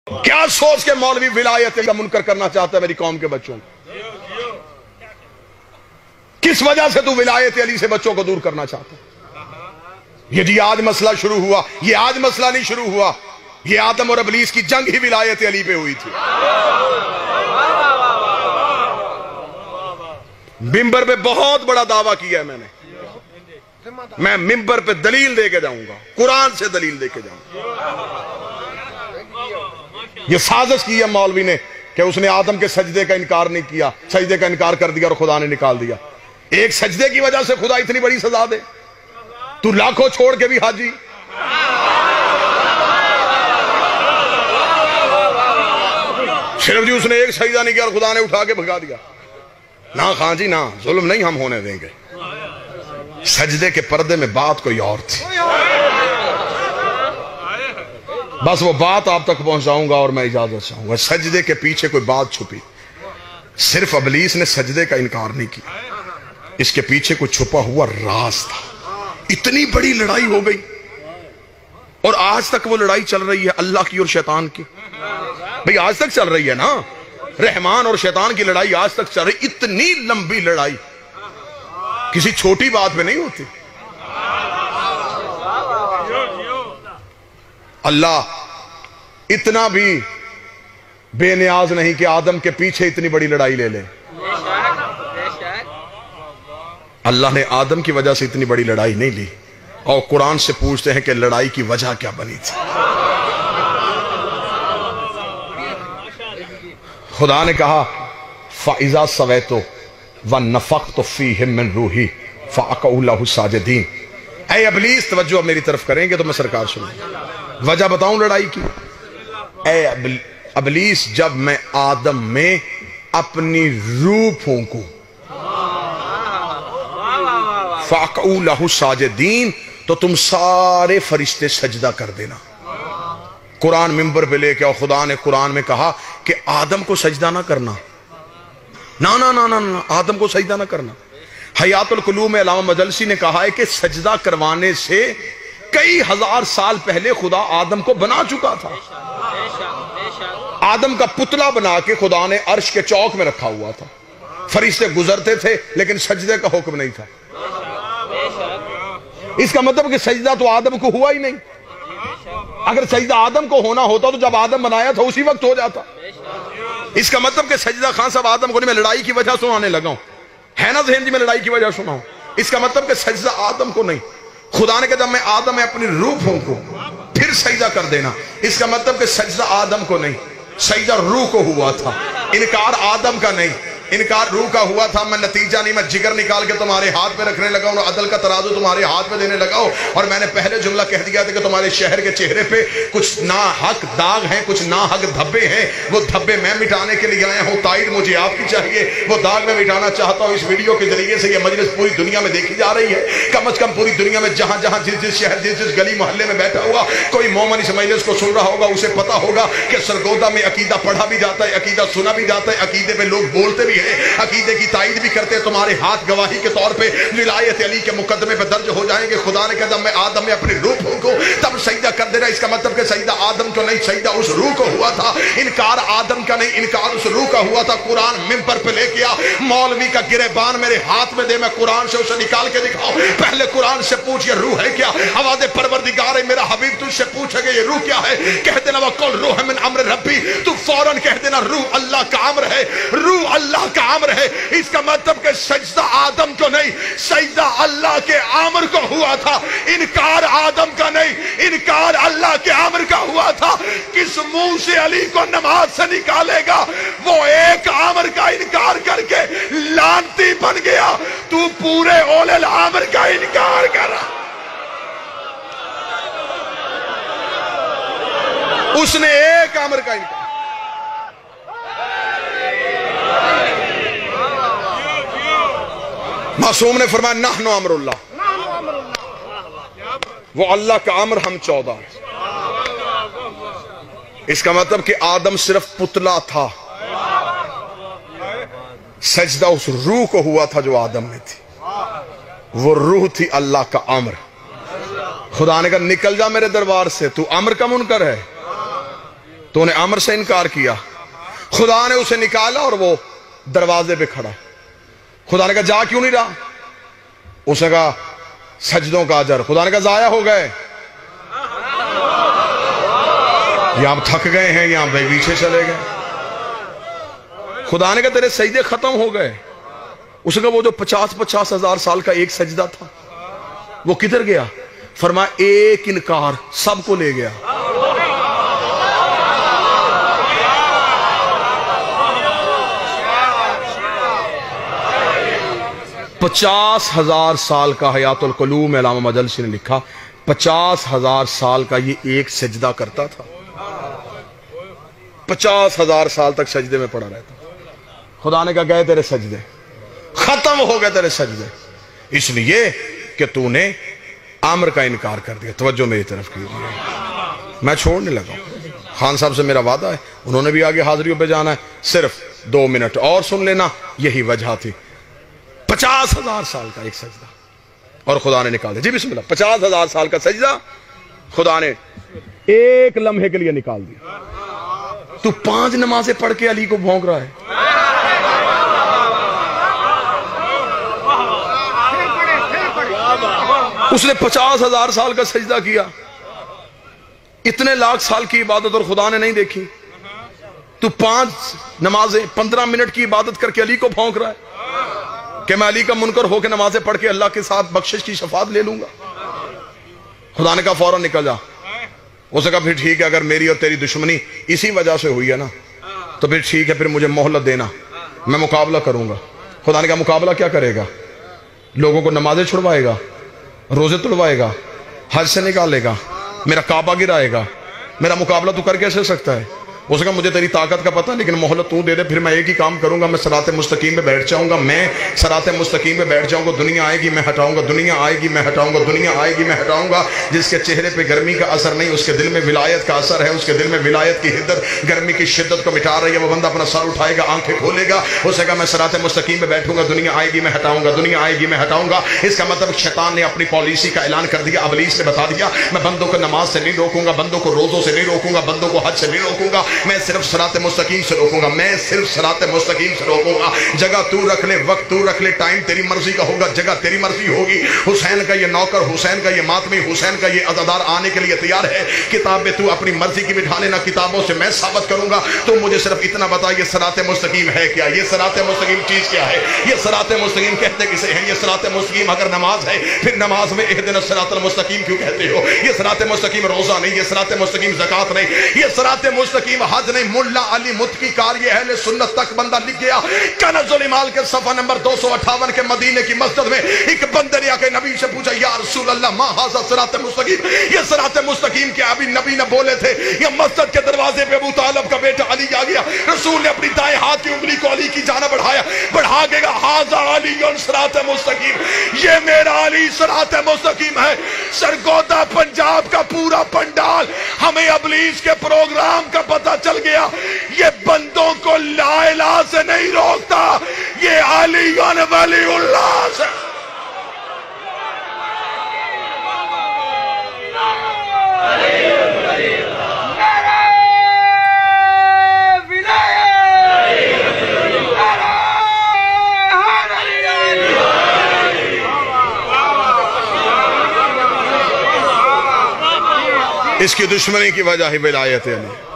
کیا سوچ کے مولوی ولایت کا منکر کرنا چاہتا ہے میری قوم کے بچوں کو؟ کس وجہ سے تو ولایت علی سے بچوں کو دور کرنا چاہتا ہے؟ یہ جی آج مسئلہ شروع ہوا، یہ آج مسئلہ نہیں شروع ہوا، یہ آدم اور ابلیس کی جنگ ہی ولایت علی پہ ہوئی تھی۔ ممبر پہ بہت بڑا دعویٰ کیا ہے میں ممبر پہ دلیل دے کے جاؤں گا، قرآن سے دلیل دے کے جاؤں گا۔ یہ سازش کی ہے مولوی نے کہ اس نے آدم کے سجدے کا انکار نہیں کیا، سجدے کا انکار کر دیا اور خدا نے نکال دیا۔ ایک سجدے کی وجہ سے خدا اتنی بڑی سزا دے؟ تو لاکھوں چھوڑ کے بھی حاجی۔ صرف جی اس نے ایک سجدہ نہیں کیا اور خدا نے اٹھا کے بھگا دیا؟ نہ خان جی نہ، ظلم نہیں ہم ہونے دیں گے۔ سجدے کے پردے میں بات کوئی اور تھی، بس وہ بات آپ تک پہنچاؤں گا اور میں اجازت چاہوں گا۔ سجدے کے پیچھے کوئی بات چھپی، صرف ابلیس نے سجدے کا انکار نہیں کیا، اس کے پیچھے کوئی چھپا ہوا راز تھا۔ اتنی بڑی لڑائی ہو گئی اور آج تک وہ لڑائی چل رہی ہے اللہ کی اور شیطان کی۔ بھئی آج تک چل رہی ہے نا، رحمان اور شیطان کی لڑائی آج تک چل رہی۔ اتنی لمبی لڑائی کسی چھوٹی بات پہ نہیں ہوتی۔ اللہ اتنا بھی بے نیاز نہیں کہ آدم کے پیچھے اتنی بڑی لڑائی لے لے۔ اللہ نے آدم کی وجہ سے اتنی بڑی لڑائی نہیں لی، اور قرآن سے پوچھتے ہیں کہ لڑائی کی وجہ کیا بنی تھی۔ خدا نے کہا فَإِذَا سَوَيْتُ وَنَفَخْتُ فِيهِ مِن رُوحِي فَأَقَعُوا لَهُ سَاجِدِينَ۔ اے ابلیس توجہ میری طرف کریں گے تو میں سرکار سنوں، وجہ بتاؤں لڑائی کی۔ اے ابلیس، جب میں آدم میں اپنی روح پھونکوں فَأَقَعُوا لَهُ سَاجِدِينَ تو تم سارے فرشتے سجدہ کر دینا۔ قرآن ممبر پہ لے کے اور خدا نے قرآن میں کہا کہ آدم کو سجدہ نہ کرنا، نہ آدم کو سجدہ نہ کرنا۔ حیات القلوب میں علامہ مجلسی نے کہا ہے کہ سجدہ کروانے سے کئی ہزار سال پہلے خدا آدم کو بنا چکا تھا۔ آدم کا پتلا بنا کے خدا نے عرش کے چوک میں رکھا ہوا تھا، فرشتے گزرتے تھے لیکن سجدے کا حکم نہیں تھا۔ اس کا مطلب کہ سجدہ تو آدم کو ہوا ہی نہیں۔ اگر سجدہ آدم کو ہونا ہوتا تو جب آدم بنایا تھا اسی وقت ہو جاتا۔ اس کا مطلب کہ سجدہ خان صاحب آدم کو نہیں، میں لڑائی کی وجہ سنانے لگا ہوں، ہے نا ذہن جی، میں لڑائی کی وجہ سناؤں۔ اس کا مطلب کہ سجدہ آدم کو نہیں، خدا نے کہا جب میں آدم میں اپنی روح پھونکوں پھر سجدہ کر دینا۔ اس کا مطلب کہ سجدہ آدم کو نہیں، سجدہ روح کو ہوا تھا، انکار آدم کا نہیں، انکار روح کا ہوا تھا۔ میں نتیجہ نہیں، میں جگر نکال کے تمہارے ہاتھ پہ رکھنے لگا ہوں اور عدل کا ترازو تمہارے ہاتھ پہ دینے لگا ہوں، اور میں نے پہلے جملہ کہہ دیا تھا کہ تمہارے شہر کے چہرے پہ کچھ ناحق داغ ہیں، کچھ ناحق دھبے ہیں، وہ دھبے میں مٹانے کے لیے آیا ہوں، تائید مجھے آپ کی چاہیے، وہ داغ میں مٹانا چاہتا ہوں۔ اس ویڈیو کے ذریعے سے یہ مجلس پوری دنیا میں دیکھی جا رہی ہے، کم از کم پوری دنیا میں جہاں جہاں جس شہر جس گلی محلے میں بیٹھا ہوا کوئی مومن اس مجلس کو سن رہا ہوگا، اسے پتا ہوگا کہ سرگودا میں عقیدہ پڑھا بھی جاتا ہے، عقیدہ سنا بھی جاتا ہے، عقیدے پہ لوگ بولتے بھی ہیں، عقیدے کی تائید بھی کرتے ہیں۔ تمہارے ہاتھ گواہی کے طور پہ ولایت علی کے مقدمے پہ درج ہو جائیں گے۔ خدا نے کہا جب میں آدم میں اپنی روح پھونکوں تب سجدہ کر دینا۔ اس کا مطلب کہ سجدہ آدم کو نہیں، سجدہ اس روح کو ہوا تھا، انکار آدم کا نہیں، انکار اس روح کا ہوا تھا۔ قرآن ممبر پہ لے کے آ، مولوی کا گریبان میرے ہاتھ میں دے، میں قرآن سے اسے نکال کے دکھاؤں۔ پہلے قرآن سے پوچھ یہ روح ہے کیا؟ آواز پروردگار ہے میرا حبیب تجھ سے پوچھے گا یہ روح کیا ہے؟ کہہ دینا وَقُلْ رُوحٌ مِّنْ أَمْرِ رَبِّي، تو فوراً کہہ دینا روح اللہ کا امر ہے، روح اللہ کا امر ہے۔ اس کا مطلب کہ سجدہ آدم کو نہیں، سجدہ اللہ کے امر کو ہوا تھا، انکار آدم کا نہیں، انکار اللہ کے امر کا ہوا تھا۔ کس منہ سے علی کو نماز سے نکالے گا؟ وہ ایک امر کا انکار کر کے لعنتی بن گیا، تو پورے اولے الامر کا انکار کر رہا۔ اس نے ایک امر کا انکار۔ معصوم نے فرمایا نحن امر اللہ، وہ اللہ کا امر، ہم 14۔ اس کا مطلب کہ آدم صرف پتلا تھا، سجدہ اس روح کو ہوا تھا جو آدم میں تھی، وہ روح تھی اللہ کا امر۔ خدا نے کہا نکل جا میرے دربار سے، تو امر کا منکر ہے۔ تو انہیں امر سے انکار کیا. خدا نے اسے نکالا اور وہ دروازے پہ کھڑا. خدا نے کہا جا کیوں نہیں رہا؟ اس نے کہا سجدوں کا اجر. خدا نے کہا ضائع ہو گئے, یہاں تھک گئے ہیں, یہاں پیچھے چلے گئے. خدا نے کہا تیرے سجدے ختم ہو گئے. اس نے کہا وہ جو 50 ہزار سال کا ایک سجدہ تھا وہ کدھر گیا؟ فرمایا ایک انکار سب کو لے گیا. پچاس ہزار سال کا حیات القلوب میں علامہ مجلسی نے لکھا 50,000 سال کا یہ ایک سجدہ کرتا تھا. 50,000 سال تک سجدے میں پڑا رہتا. خدا نے کہا گئے تیرے سجدے, ختم ہو گئے تیرے سجدے, اس لیے کہ تو نے امر کا انکار کر دیا. توجہ میری طرف کیجیے, میں چھوڑنے لگا. خان صاحب سے میرا وعدہ ہے, انہوں نے بھی آگے حاضریوں پہ جانا ہے, صرف 2 منٹ اور سن لینا. یہی وجہ تھی. 50,000 سال کا ایک سجدہ اور خدا نے نکال دیا. جی بسم اللہ. 50,000 سال کا سجدہ خدا نے ایک لمحے کے لیے نکال دیا. تو 5 نمازیں پڑھ کے علی کو بھونک رہا ہے. اس نے 50,000 سال کا سجدہ کیا, اتنے لاکھ سال کی عبادت, اور خدا نے نہیں دیکھی. تو 5 نمازیں 15 منٹ کی عبادت کر کے علی کو بھونک رہا ہے کہ میں علی کا منکر ہو کے نمازیں پڑھ کے اللہ کے ساتھ بخشش کی شفاعت لے لوں گا. خدا نے کہا فوراً نکل جا. اس نے کہا پھر ٹھیک ہے, اگر میری اور تیری دشمنی اسی وجہ سے ہوئی ہے نا تو پھر ٹھیک ہے, پھر مجھے مہلت دینا, میں مقابلہ کروں گا. خدا نے کہا مقابلہ کیا کرے گا؟ لوگوں کو نمازیں چھڑوائے گا, روزے توڑوائے گا, حج سے نکالے گا, میرا کعبہ گرائے گا. میرا مقابلہ تو کر کیسے سکتا ہے؟ اس نے کہا مجھے تیری طاقت کا پتہ, لیکن مہلت تو دے دے, پھر میں ایک ہی کام کروں گا, میں صراط مستقیم پہ بیٹھ جاؤں گا. میں صراط مستقیم پہ بیٹھ جاؤں گا. دنیا آئے گی میں ہٹاؤں گا, دنیا آئے گی میں ہٹاؤں گا, دنیا آئے گی میں ہٹاؤں گا. جس کے چہرے پہ گرمی کا اثر نہیں, اس کے دل میں ولایت کا اثر ہے. اس کے دل میں ولایت کی حدت گرمی کی شدت کو مٹا رہی ہے. وہ بندہ اپنا سر اٹھائے گا, آنکھیں کھولے گا. اس نے کہا میں صراط مستقیم پہ بیٹھوں گا, دنیا آئے گی میں ہٹاؤں گا, دنیا آئے گی میں ہٹاؤں گا. اس کا مطلب شیطان نے اپنی پالیسی کا اعلان کر دیا. ابلیس نے بتا دیا میں بندوں کو نماز سے نہیں روکوں گا, بندوں کو روزوں سے نہیں روکوں گا, بندوں کو حج سے نہیں روکوں گا, میں صرف صراط مستقیم سے روکوں گا, میں صرف صراط مستقیم سے روکوں گا. جگہ تو رکھ لے, وقت تو رکھ لے, ٹائم تیری مرضی کا ہوگا, جگہ تیری مرضی ہوگی. حسین کا یہ نوکر, حسین کا یہ ماتمی, حسین کا یہ عزادار آنے کے لیے تیار ہے. کتاب میں تو اپنی مرضی کی بٹھا لینا, کتابوں سے میں ثابت کروں گا. تو مجھے صرف اتنا بتا یہ صراط مستقیم ہے کیا, یہ صراط مستقیم چیز کیا ہے, یہ صراط مستقیم کہتے کسے ہیں, یہ صراط مستقیم اگر نماز ہے پھر نماز میں اہدنا الصراط المستقیم کیوں کہتے ہو؟ یہ صراط مستقیم روزہ نہیں, یہ صراط مستقیم زکات نہیں, یہ صراط مستقیم حج نہیں. ملا علی متقی کار یہ اہل سنت تک بندہ لکھ گیا. کنز الامال کے صفحہ نمبر 258 کے مدینے کی مسجد میں ایک بندے نے آ کے نبی سے پوچھا یا رسول اللہ ما ھذا صراط مستقیم, یہ صراط مستقیم کیا؟ ابھی نبی نے بولے تھے یہ مسجد کے دروازے پہ ابو طالب کا بیٹا علی آ گیا. رسول نے اپنی دائیں ہاتھ کی انگلی کو علی کی جانب بڑھایا, بڑھا کے کہا ھذا علی صراط مستقیم, یہ میرا علی صراط مستقیم ہے. سرگودا پنجاب کا پورا پنڈال ہمیں ابلیس کے پروگرام کا پتہ چل گیا. یہ بندوں کو لا الہ سے نہیں روکتا, یہ علی ولی اللہ سے. اس کی دشمنی کی وجہ ہی ولایت علی.